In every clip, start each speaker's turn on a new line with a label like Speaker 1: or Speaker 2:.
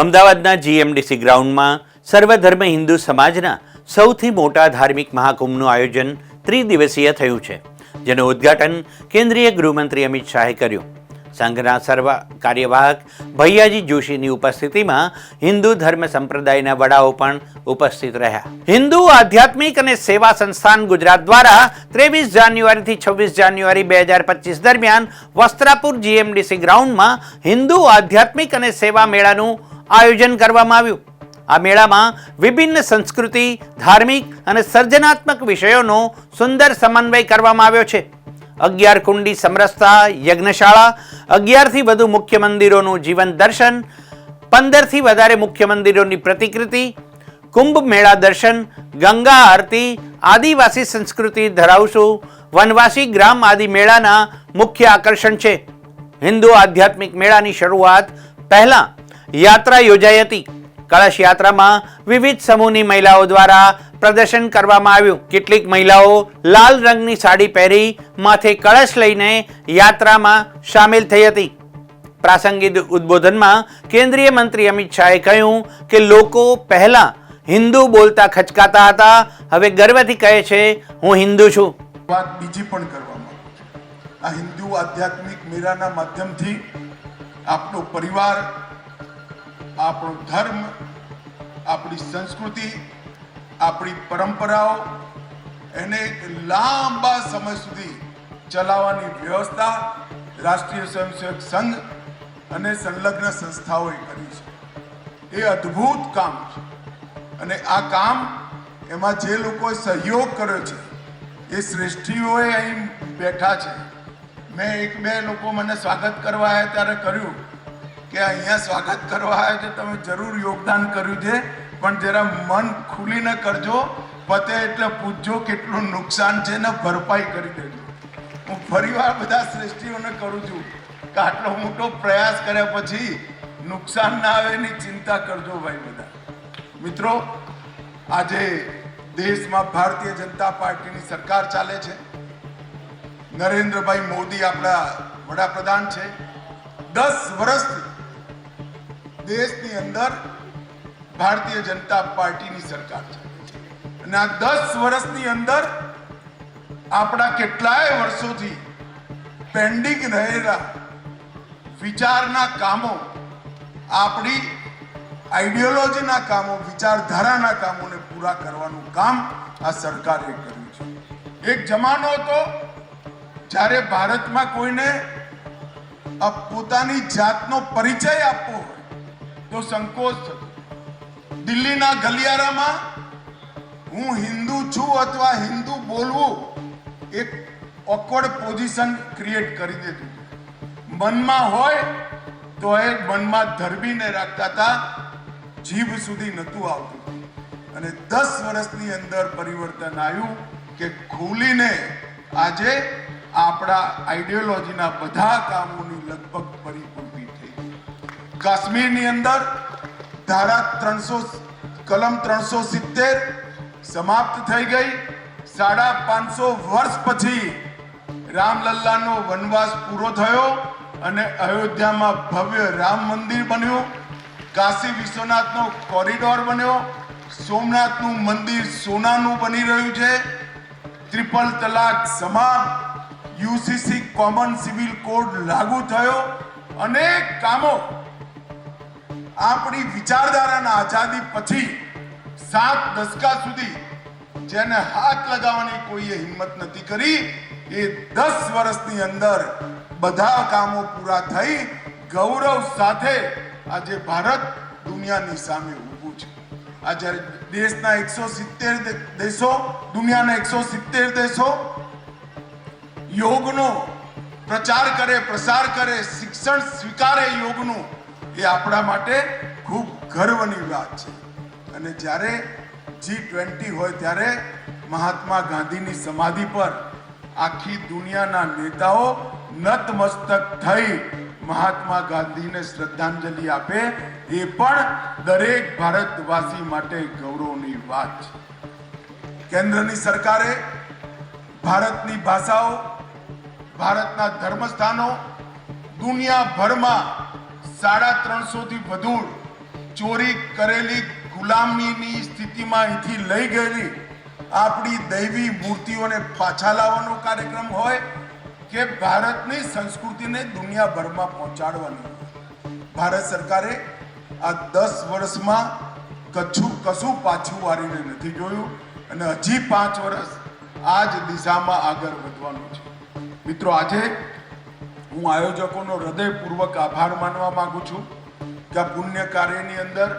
Speaker 1: અમદાવાદના જીએમડીસી ગ્રાઉન્ડમાં સર્વધર્મ હિન્દુ સમાજના સૌથી મોટા ધાર્મિક મહાકુંભનું આયોજન ત્રિદિવસીય થયું છે, જેનું ઉદ્ઘાટન કેન્દ્રીય ગૃહમંત્રી અમિત શાહે કર્યું. સંઘના સર્વ કાર્યવાહક ભૈયાજી જોશીની ઉપસ્થિતિમાં હિન્દુ ધર્મ સંપ્રદાયના વડાઓ પણ ઉપસ્થિત રહ્યા. હિન્દુ આધ્યાત્મિક અને સેવા સંસ્થાન ગુજરાત દ્વારા 23 જાન્યુઆરીથી 26 જાન્યુઆરી 2025 દરમિયાન વસ્ત્રાપુર જીએમડીસી ગ્રાઉન્ડમાં હિન્દુ આધ્યાત્મિક અને સેવા મેળાનું આયોજન કરવામાં આવ્યું. આ મેળામાં વિભિન્ન સંસ્કૃતિ, ધાર્મિક અને સર્જનાત્મક વિષયોનો સુંદર સમન્વય કરવામાં આવ્યો છે. 11 કુંડી સમરસતા યજ્ઞશાળા, 11થી વધુ મુખ્ય મંદિરોનું જીવન દર્શન, 15થી વધારે મુખ્ય મંદિરોની પ્રતિકૃતિ, કુંભ મેળા દર્શન, ગંગા આરતી, આદિવાસી સંસ્કૃતિ ધરાવશું વનવાસી ગ્રામ આદિ મેળાના મુખ્ય આકર્ષણ છે. હિન્દુ આધ્યાત્મિક મેળાની શરૂઆત પહેલા યાત્રા યોજાઈ હતી. કળશ યાત્રામાં વિવિધ સમૂહની મહિલાઓ દ્વારા પ્રદર્શન કરવામાં આવ્યું. કેટલીક મહિલાઓ લાલ રંગની સાડી પહેરી માથે કળશ લઈને યાત્રામાં સામેલ થઈ હતી. પ્રાસંગિક ઉદ્બોધનમાં કેન્દ્રીય મંત્રી અમિત શાહે કહ્યું કે લોકો પહેલા હિન્દુ બોલતા ખચકાતા હતા, હવે ગર્વથી કહે છે હું હિન્દુ છું.
Speaker 2: વાત બીજી પણ કરવામાં આ હિન્દુ આધ્યાત્મિક મેળાના માધ્યમથી આપણો પરિવાર, આપણો ધર્મ, આપણી સંસ્કૃતિ, આપણી પરંપરાઓ એને એક લાંબા સમય સુધી ચલાવવાની વ્યવસ્થા રાષ્ટ્રીય સ્વયંસેવક સંઘ અને સંલગ્ન સંસ્થાઓએ કરી છે. એ અદ્ભુત કામ છે અને આ કામ એમાં જે લોકોએ સહયોગ કર્યો છે એ શ્રેષ્ઠીઓએ અહીં બેઠા છે. મેં 1-2 લોકો મને સ્વાગત કરવા આવ્યા ત્યારે કર્યું કે અહીંયા સ્વાગત કરવા આવ્યા છે, તમે જરૂર યોગદાન કર્યું છે, પણ જરા મન ખુલીને કરજો, પતે એટલે પૂછજો કેટલું નુકસાન છે ને ભરપાઈ કરી દેજો. હું ફરીવાર બધા શ્રેષ્ઠીઓને કરું છું કે આટલો મોટો પ્રયાસ કર્યા પછી નુકસાન ના આવે એની ચિંતા કરજો ભાઈ બધા. મિત્રો, આજે દેશમાં ભારતીય જનતા પાર્ટીની સરકાર ચાલે છે. નરેન્દ્રભાઈ મોદી આપણા વડાપ્રધાન છે. 10 વર્ષથી દેશની અંદર ભારતીય જનતા પાર્ટીની સરકાર છે અને આ 10 વર્ષની અંદર આપણા કેટલાય વર્ષોથી પેન્ડિંગ રહેલા વિચારના કામો, આપણી આઈડિયોલોજીના કામો, વિચારધારાના કામોને પૂરા કરવાનું કામ આ સરકારે કર્યું છે. એક જમાનો હતો જ્યારે ભારતમાં કોઈને પોતાની જાતનો પરિચય આપવો હોય તો સંકોચ થતો. દિલ્હીના ગલિયારામાં હું હિન્દુ છું અથવા હિન્દુ બોલવું એક ઓકવર્ડ પોઝિશન ક્રિએટ કરી દેતું. મનમાં હોય તો એ મનમાં ધરબીને રાખતા હતા, જીભ સુધી નહોતું આવતું. અને 10 વર્ષની અંદર પરિવર્તન આવ્યું કે ખુલીને આજે આપણા આઈડિયોલોજીના બધા કામોની લગભગ પરિપૂર્તિ થઈ. કાશ્મીરની અંદર ધારા 300 કલમ 370 સમાપ્ત થઈ ગઈ. 550 વર્ષ પછી રામલલ્લાનો વનવાસ પૂરો થયો અને અયોધ્યામાં ભવ્ય રામ મંદિર બન્યું. કાશી વિશ્વનાથનો કોરિડોર બન્યો. સોમનાથનું મંદિર સોનાનું બની રહ્યું છે. ટ્રિપલ તલાક સમાપ્ત. યુસીસી કોમન સિવિલ કોડ લાગુ થયો. અનેક કામો આપણી વિચારધારાના આઝાદી પછી 7 દશકા સુધી જેને હાથ લગાવવાની કોઈએ હિંમત નથી કરી, એ 10 વર્ષની અંદર બધા કામો પૂરા થઈ ગૌરવ સાથે આજે ભારત દુનિયાની સામે ઊભું છે. આજે દેશના 170 દેશો, દુનિયાના 170 દેશો યોગનો પ્રચાર કરે, પ્રસાર કરે, શિક્ષણ સ્વીકારે યોગનું, એ આપણા માટે ખૂબ ગર્વની વાત છે. અને જ્યારે G20 હોય ત્યારે મહાત્મા ગાંધીની સમાધિ પર આખી દુનિયાના નેતાઓ નતમસ્તક થઈ મહાત્મા ગાંધીને શ્રદ્ધાંજલિ આપે, એ પણ દરેક ભારતવાસી માટે ગૌરવની વાત છે. કેન્દ્રની સરકારે ભારતની ભાષાઓ, ભારતના ધર્મસ્થાનો દુનિયાભરમાં 350થી વધુ ચોરી કરેલી ગુલામીની સ્થિતિમાં અહીંથી લઈ ગયેલી આપણી દૈવી મૂર્તિઓને પાછા લાવવાનો કાર્યક્રમ હોય કે ભારતની સંસ્કૃતિને દુનિયાભરમાં પહોંચાડવાની. ભારત સરકારે આ 10 વર્ષમાં કશું પાછું વાળીને નથી જોયું અને હજી 5 વર્ષ આ જ દિશામાં આગળ વધવાનું છે. મિત્રો, આજે હું આયોજકોનો હૃદયપૂર્વક આભાર માનવા માંગુ છું કે આ પુણ્ય કાર્યની અંદર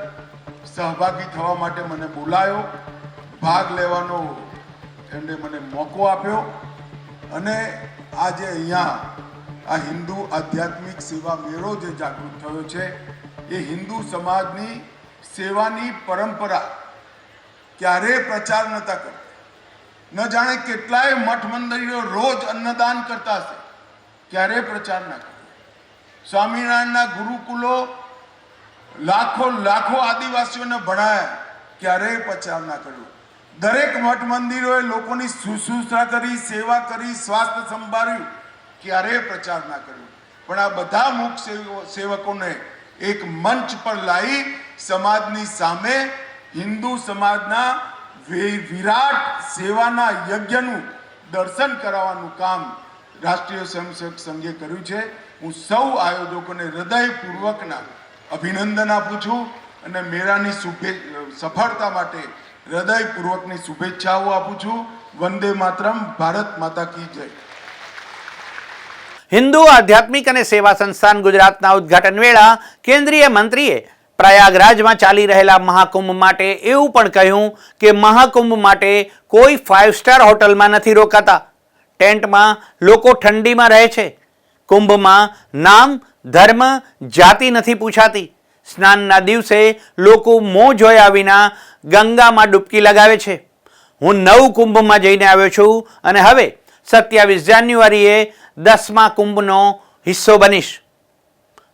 Speaker 2: સહભાગી થવા માટે મને બોલાયો, ભાગ લેવાનો એમણે મને મોકો આપ્યો અને આજે અહીંયા આ હિન્દુ આધ્યાત્મિક સેવા મેળો જે જાગૃત થયો છે એ હિન્દુ સમાજની સેવાની પરંપરા ક્યારેય પ્રચાર નતા કરતા. ન જાણે કેટલાય મઠ મંદિરો રોજ અન્નદાન કરતા હશે, ક્યારેય પ્રચાર ના કર્યો. સ્વામિનારાયણના ગુરુકુલો લાખો આદિવાસીઓને ભણાયા, ક્યારેય પ્રચાર ના કર્યો. દરેક મઠ મંદિરોએ લોકોની શુશ્રૂષા કરી, સેવા કરી, સ્વાસ્થ્ય સંભાળ્યું, ક્યારેય પ્રચાર ના કર્યો. પણ આ બધા મુખ સેવકોને એક મંચ પર લાવી સમાજની સામે હિન્દુ સમાજના વિરાટ સેવાના યજ્ઞનું દર્શન કરાવવાનું કામ રાષ્ટ્રીય સ્વયંસેવક સંઘે કર્યું છે. હું સૌ આયોજકોને હૃદયપૂર્વકના અભિનંદન આપું છું અને મેળાની સફળતા માટે હૃદયપૂર્વકની શુભેચ્છાઓ આપું છું. વંદે માતરમ. ભારત માતા કી જય.
Speaker 1: હિન્દુ આધ્યાત્મિક અને સેવા સંસ્થાન ગુજરાતના ઉદ્ઘાટન વેળા કેન્દ્રીય મંત્રીએ પ્રયાગરાજમાં ચાલી રહેલા મહાકુંભ માટે એવું પણ કહ્યું કે મહાકુંભ માટે કોઈ 5 સ્ટાર હોટલમાં નથી રોકાતા. ટેન્ટમાં લોકો ઠંડીમાં રહે છે. કુંભમાં નામ, ધર્મ, જાતિ નથી પૂછાતી. સ્નાનના દિવસે લોકો મોં જોયા વિના ગંગામાં ડૂબકી લગાવે છે. હું 9 કુંભમાં જઈને આવ્યો છું અને હવે 27 જાન્યુઆરીએ 10મા કુંભનો હિસ્સો બનીશ.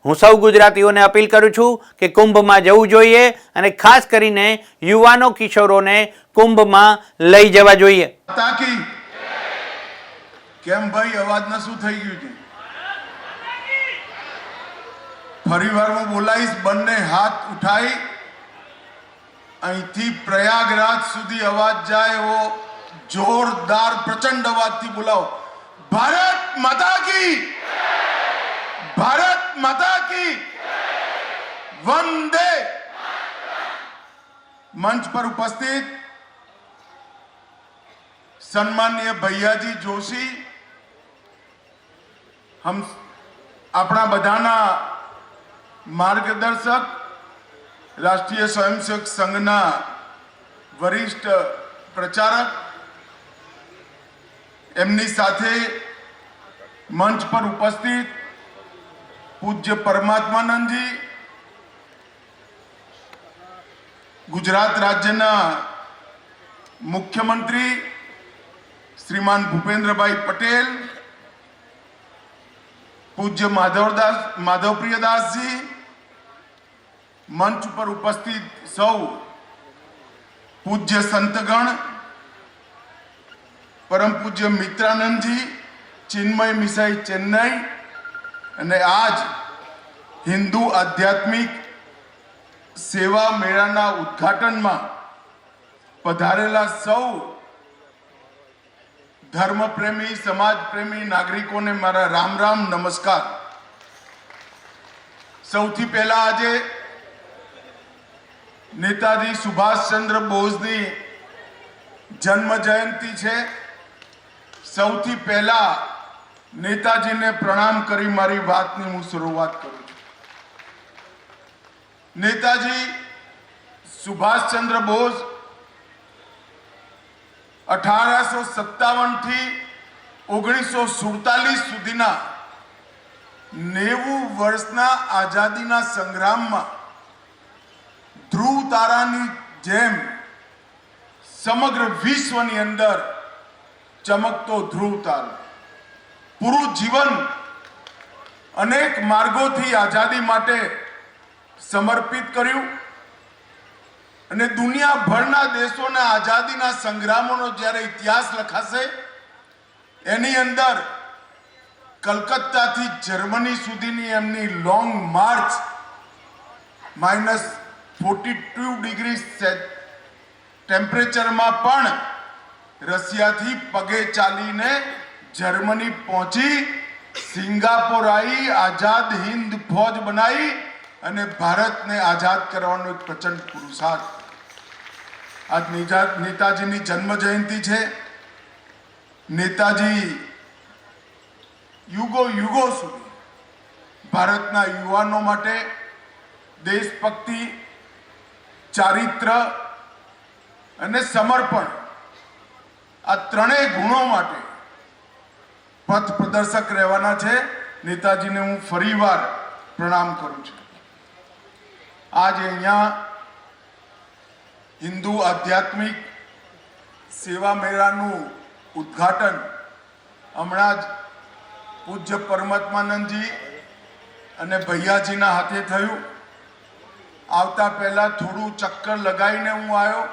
Speaker 1: હું સૌ ગુજરાતીઓને અપીલ કરું છું કે કુંભમાં જવું જોઈએ અને ખાસ કરીને યુવાનો કિશોરોને કુંભમાં લઈ જવા જોઈએ.
Speaker 2: કેમ ભાઈ, અવાજમાં શું થઈ ગયું છે? ફરીવાર હું બોલાવીશ. બંને હાથ ઉઠાઈ અહીંથી પ્રયાગરાજ સુધી અવાજ જાય એવો જોરદાર પ્રચંડ અવાજથી બોલાવો. ભારત માતા કી, ભારત માતા કી, વંદે. મંચ પર ઉપસ્થિત સન્માનીય ભૈયાજી જોશી, આપણા બધાના માર્ગદર્શક, રાષ્ટ્રીય સ્વયંસેવક સંઘના વરિષ્ઠ પ્રચારક, એમની સાથે મંચ પર ઉપસ્થિત પૂજ્ય પરમાત્માનંદજી, ગુજરાત રાજ્યના મુખ્યમંત્રી શ્રીમાન ભૂપેન્દ્રભાઈ પટેલ, પૂજ્ય માધવપ્રિયદાસજી, મંચ પર ઉપસ્થિત સૌ પૂજ્ય સંતગણ, પરમ પૂજ્ય મિત્રાનંદજી, ચિન્મય મિસાઈ ચેન્નઈ અને આજ હિન્દુ આધ્યાત્મિક સેવા મેળાના ઉદ્ઘાટનમાં પધારેલા સૌ ધર્મપ્રેમી, સમાજપ્રેમી નાગરિકોને મારા રામ રામ, નમસ્કાર. સૌથી પહેલા આજે નેતાજી સુભાષચંદ્ર બોઝની જન્મ જયંતિ છે. સૌથી પહેલા નેતાજીને પ્રણામ કરી મારી વાતની હું શરૂઆત કરું છું. નેતાજી સુભાષચંદ્ર બોઝ 1857 થી 1947 સુધીના 90 વર્ષના આઝાદીના સંગ્રામમાં ધ્રુવ તારાની જેમ સમગ્ર વિશ્વની અંદર ચમકતો ધ્રુવ તારો, પૂરું જીવન અનેક માર્ગોથી આઝાદી માટે સમર્પિત કર્યું અને દુનિયાભરના દેશોના આઝાદીના સંગ્રામોનો જ્યારે ઇતિહાસ લખાશે એની અંદર કલકત્તાથી જર્મની સુધીની એમની લોંગ માર્ચ 42 ડિગ્રી ટેમ્પરેચરમાં પણ રશિયાથી પગે ચાલીને જર્મની પહોંચી, સિંગાપોર આવી, આઝાદ હિન્દ ફૌજ બનાવી અને ભારતને આઝાદ કરવાનો એક પ્રચંડ પુરુષાર્થ. આજ નેતાજીની જન્મ જયંતિ છે. નેતાજી યુગો સુધી ભારતના યુવાનો માટે દેશભક્તિ, ચારિત્ર અને સમર્પણ આ ત્રણેય ગુણો માટે પથ પ્રદર્શક રહેવાના છે. નેતાજીને હું ફરીવાર પ્રણામ કરું છું. આજે અહીંયા હિન્દુ આધ્યાત્મિક સેવા મેળાનું ઉદ્ઘાટન હમણાં જ પૂજ્ય પરમાત્માનંદજી અને ભૈયાજીના હાથે થયું. આવતા પહેલા થોડું ચક્કર લગાવીને હું આવ્યો.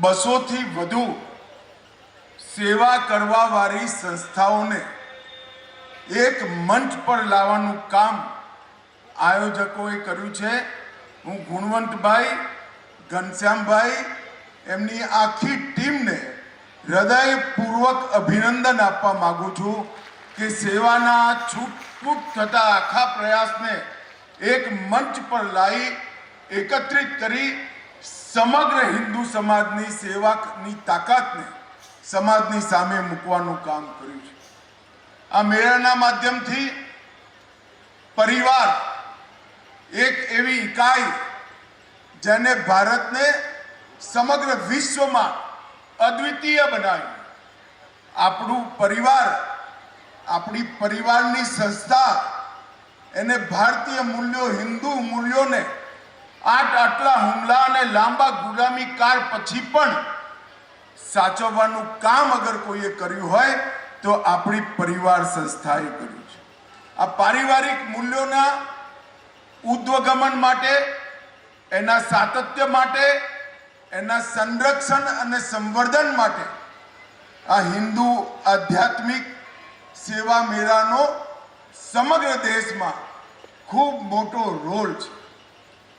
Speaker 2: 200 થી વધુ સેવા કરવા વાળી સંસ્થાઓને એક મંચ પર લાવવાનું કામ આયોજકોએ કર્યું છે. હું ગુણવંતભાઈ, ઘનશ્યામભાઈ, એમની આખી ટીમને હૃદયપૂર્વક અભિનંદન આપવા માંગુ છું કે સેવાના છૂટપૂટ થતા આખા પ્રયાસને એક મંચ પર લાવી એકત્રિત કરી સમગ્ર હિન્દુ સમાજની સેવાની તાકાતને સમાજની સામે મૂકવાનું કામ કર્યું છે. આ મેળાના માધ્યમથી પરિવાર એક એવી ઇકાઈ જેને ભારતને સમગ્ર વિશ્વમાં અદ્વિતીય બનાવી, આપણું પરિવાર, આપણી પરિવારની સંસ્થા એને ભારતીય મૂલ્યો, હિન્દુ મૂલ્યોને આટલા હુમલા અને લાંબા ગુલામી કાળ પછી પણ સાચવવાનું કામ અગર કોઈએ કર્યું હોય તો આપણી પરિવાર સંસ્થાએ કર્યું છે. આ પારિવારિક મૂલ્યોના ઉદ્વગમન માટે, એના સાતત્ય માટે, એના સંરક્ષણ અને સંવર્ધન માટે આ હિન્દુ આધ્યાત્મિક સેવા મેળાનો સમગ્ર દેશમાં ખૂબ મોટો રોલ છે.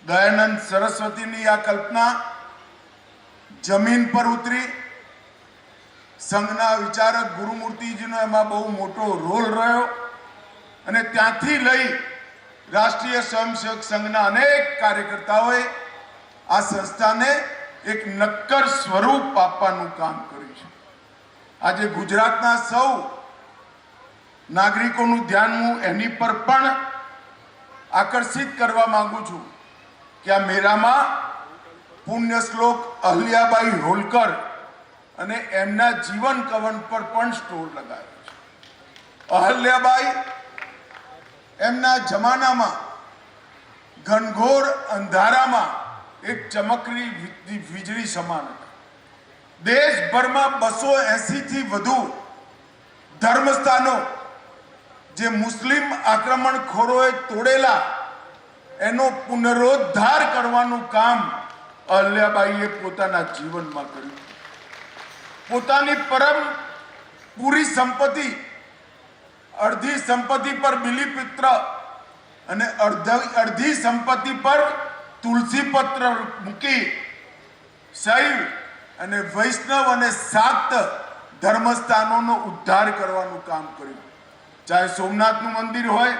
Speaker 2: દયાનંદ સરસ્વતીની આ કલ્પના જમીન પર ઉતરી. સંઘના વિચારક ગુરુમૂર્તિજીનો એમાં બહુ મોટો રોલ રહ્યો અને ત્યાંથી લઈ રાષ્ટ્રીય સ્વયંસેવક સંઘના અનેક કાર્યકર્તાઓએ આ સંસ્થાને એક નક્કર સ્વરૂપ આપવાનું કામ કર્યું છે. આજે ગુજરાતના સૌ નાગરિકોનું ધ્યાન હું એની પર પણ આકર્ષિત કરવા માંગુ છું કે આ મેળામાં પુણ્ય શ્લોક અહલ્યાબાઈ હોલકર અને એમના જીવન કવન પર પણ સ્ટોર લગાવ્યો છે. અહલ્યાબાઈ એમના જમાનામાં ઘનઘોર અંધારામાં એક ચમકતી વીજળી સમાન હતા. દેશભરમાં 280 થી વધુ ધર્મસ્થાનો જે મુસ્લિમ આક્રમણખોરોએ તોડેલા એનો પુનરોદ્ધાર કરવાનું કામ અહલ્યાબાઈએ પોતાના જીવનમાં કર્યું. પોતાની પરમ પૂરી સંપત્તિ, અડધી સંપત્તિ પર બિલીપત્ર અને અડધી સંપત્તિ પર તુલસી પત્ર મૂકી શૈવ અને વૈષ્ણવ અને શાક્ત ધર્મસ્થાનોનો ઉદ્ધાર કરવાનું કામ કર્યું. ચાહે સોમનાથનું મંદિર હોય,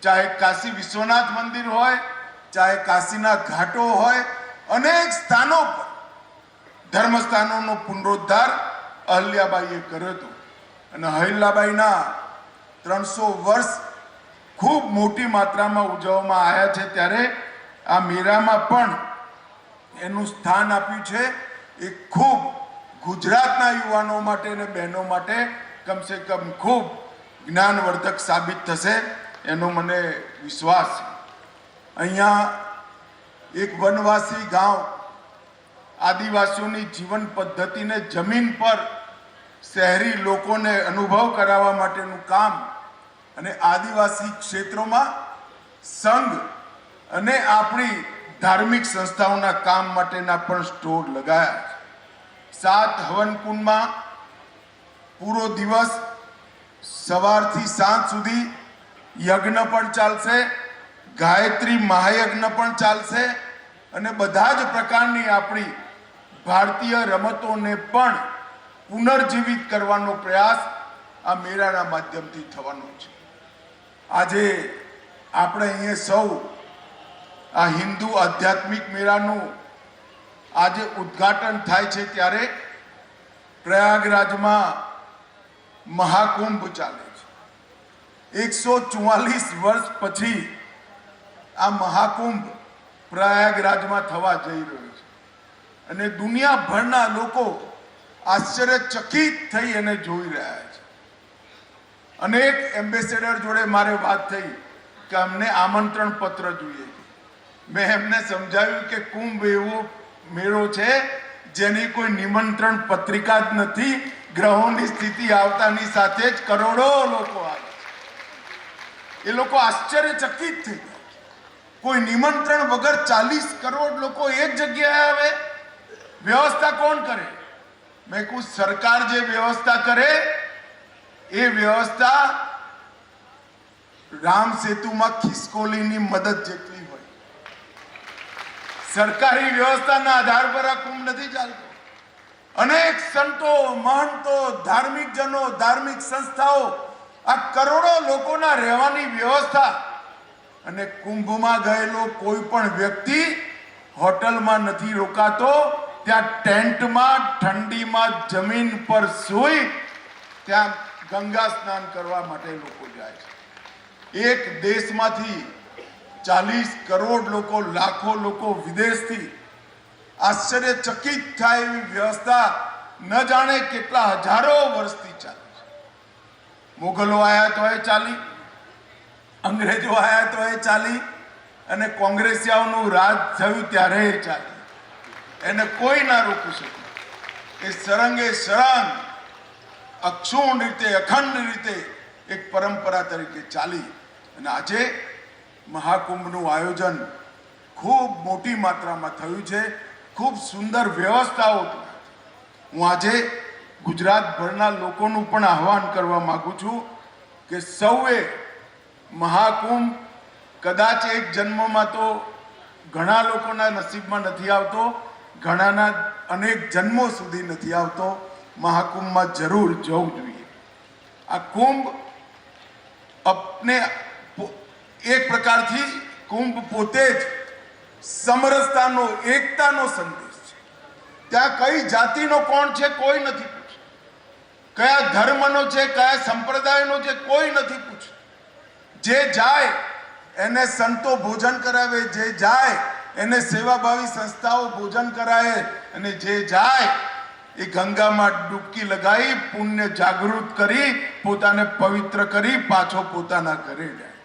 Speaker 2: ચાહે કાશી વિશ્વનાથ મંદિર હોય, ચાહે કાશીના ઘાટો હોય, અનેક સ્થાનો પર ધર્મસ્થાનોનો પુનરોદ્ધાર અહલ્યાબાઈએ કર્યો હતો. અને અહલ્યાબાઈના 300 વર્ષ ખૂબ મોટી માત્રામાં ઉજવવામાં આવ્યા છે. ત્યારે આ મેળામાં પણ એનું સ્થાન આપ્યું છે. એ ખૂબ ગુજરાતના યુવાનો માટે અને બહેનો માટે કમસે કમ ખૂબ જ્ઞાનવર્ધક સાબિત થશે એનો મને વિશ્વાસ છે. અહીંયા એક વનવાસી ગામ આદિવાસીઓની જીવન પદ્ધતિને જમીન પર શહેરી લોકોને અનુભવ કરાવવા માટેનું કામ અને આદિવાસી ક્ષેત્રોમાં સંઘ અને આપણી ધાર્મિક સંસ્થાઓના કામ માટેના પણ સ્ટોર લગાયા છે. 7 હવનકુંડમાં પૂરો દિવસ સવારથી સાંજ સુધી યજ્ઞ પણ ચાલશે, ગાયત્રી મહાયજ્ઞ પણ ચાલશે અને બધા જ પ્રકારની આપણી ભારતીય રમતોને પણ પુનર્જીવિત કરવાનો પ્રયાસ આ મેળાના માધ્યમથી થવાનો છે. આજે આપણે અહીંયા સૌ આ હિન્દુ આધ્યાત્મિક મેળાનું આજે ઉદ્ઘાટન થાય છે ત્યારે પ્રયાગરાજમાં મહાકુંભ ચાલે છે. 144 વર્ષ પછી આ મહાકુંભ પ્રયાગરાજમાં થવા જઈ રહ્યો છે અને દુનિયાભરના લોકો આશ્ચર્યચકિત થઈ અને જોઈ રહ્યા છે. અનેક એમ્બેસેડર જોડે મારે વાત થઈ કે અમને આમંત્રણ પત્ર જોઈએ છે. મેં એમને સમજાવ્યું કે કુંભ એવો મેળો છે જેની કોઈ નિમંત્રણ પત્રિકા જ નથી. ગ્રહોની સ્થિતિ આવતાની સાથે જ કરોડો લોકો આવે છે. એ લોકો આશ્ચર્યચકિત થઈ ગયા. કોઈ નિમંત્રણ વગર 40 કરોડ લોકો એક જગ્યાએ આવે, વ્યવસ્થા કોણ કરે? મેં કહું સરકાર જે વ્યવસ્થા કરે એ વ્યવસ્થા રામ સેતુમાં ખિસકોલીની મદદ જેટલી હોય. સરકારી વ્યવસ્થાના આધાર પર આ કુંભ નથી ચાલતો. અનેક સંતો, મહંતો, ધાર્મિક જનો, ધાર્મિક સંસ્થાઓ, આ કરોડો લોકોના રહેવાની વ્યવસ્થા અને કુંભમાં ગયેલો કોઈ પણ વ્યક્તિ હોટલમાં નથી રોકાતો. ત્યાં ટેન્ટમાં ઠંડીમાં જમીન પર સૂઈ ત્યાં ગંગા સ્નાન કરવા માટે લોકો જાય છે. એક દેશમાંથી 40 કરોડ લોકો, લાખો લોકો વિદેશથી આશ્ચર્યચકિત થાય એવી વ્યવસ્થા ન જાણે કેટલા હજારો વર્ષથી ચાલે છે. મુગલો આયા તો એ ચાલી, અંગ્રેજો આયા તો એ ચાલી, અને કોંગ્રેસિયાઓનું રાજ થયું ત્યારે એ ચાલી. એને કોઈ ના રોકી શકે. એ સળંગે સળંગ અક્ષુણ રીતે, અખંડ રીતે એક પરંપરા તરીકે ચાલી. અને આજે મહાકુંભનું આયોજન ખૂબ મોટી માત્રામાં થયું છે. ખૂબ સુંદર વ્યવસ્થાઓ. હું આજે ગુજરાતભરના લોકોનું પણ આહ્વાન કરવા માંગુ છું કે સૌએ મહાકુંભ કદાચ એક જન્મમાં તો ઘણા લોકોના નસીબમાં નથી આવતો, ઘણાના અનેક જન્મો સુધી નથી આવતો. મહાકુંભમાં જરૂર જવું જોઈએ. આ કુંભ अपने एक प्रकार थी कुंभ पोते ज समरसतानो एकतानो संदेश छे. त्या कई जातिनो कोण छे कोई नहीं पूछे, कया धर्मनो छे कया संप्रदायनो छे कोई नहीं पूछे. जे जाए एने संतो भोजन करावे, जे जाए एने सेवाभावी संस्थाओं भोजन कराए, अने जे जाए એ ગંગામાં ડૂબકી લગાવી પુણ્ય જાગૃત કરી પોતાને પવિત્ર કરી પાછો પોતાના ઘરે જાય.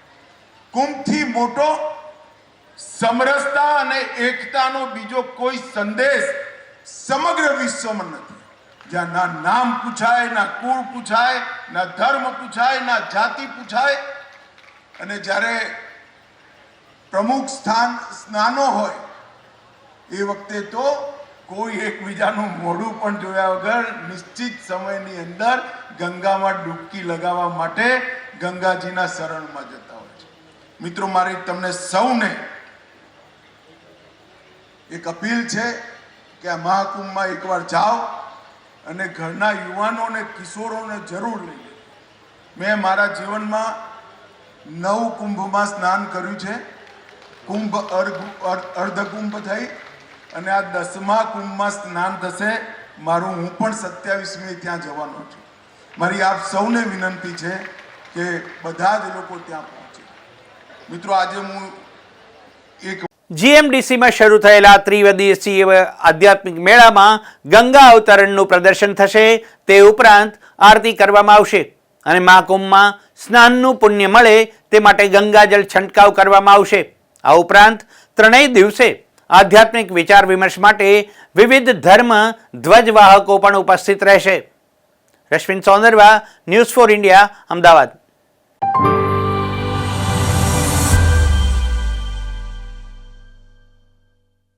Speaker 2: કુંભથી મોટો સમરસતા અને એકતાનો બીજો કોઈ સંદેશ સમગ્ર વિશ્વમાં નથી. જ્યાં ના નામ પૂછાય, ના કુળ પૂછાય, ના ધર્મ પૂછાય, ના જાતિ પૂછાય. અને જ્યારે પ્રમુખ સ્નાનો હોય એ વખતે તો કોઈ એકબીજાનું મોઢું પણ જોયા વગર નિશ્ચિત સમયની અંદર ગંગામાં ડૂબકી લગાવવા માટે ગંગાજીના શરણમાં જતા હોય છે. મિત્રો, મારી તમને સૌને એક અપીલ છે કે આ મહાકુંભમાં એકવાર જાઓ અને ઘરના યુવાનો અને કિશોરોને જરૂર લઈ લે. મેં મારા જીવનમાં 9 કુંભમાં સ્નાન કર્યું છે. કુંભ અર્ધકુંભ થઈ અને આ 10મા કુંભમાં સ્નાન થશે મારું. હું પણ 27મી ત્યાં જવાનો છું. મારી આપ સૌને વિનંતી છે કે બધા જ લોકો ત્યાં પહોંચે. મિત્રો, આજે હું એક
Speaker 1: જીએમડીસીમાં શરૂ થયેલા ત્રિદિવસીય આધ્યાત્મિક મેળામાં ગંગા અવતરણનું પ્રદર્શન થશે. તે ઉપરાંત આરતી કરવામાં આવશે અને મહાકુંભમાં સ્નાનનું પુણ્ય મળે તે માટે ગંગાજળ છંટકાવ કરવામાં આવશે. આ ઉપરાંત 3 દિવસે આધ્યાત્મિક વિચાર વિમર્શ માટે વિવિધ ધર્મ ધ્વજવાહકો પણ ઉપસ્થિત રહેશે. Rashmin Sondarva, news for India, Ahmedabad.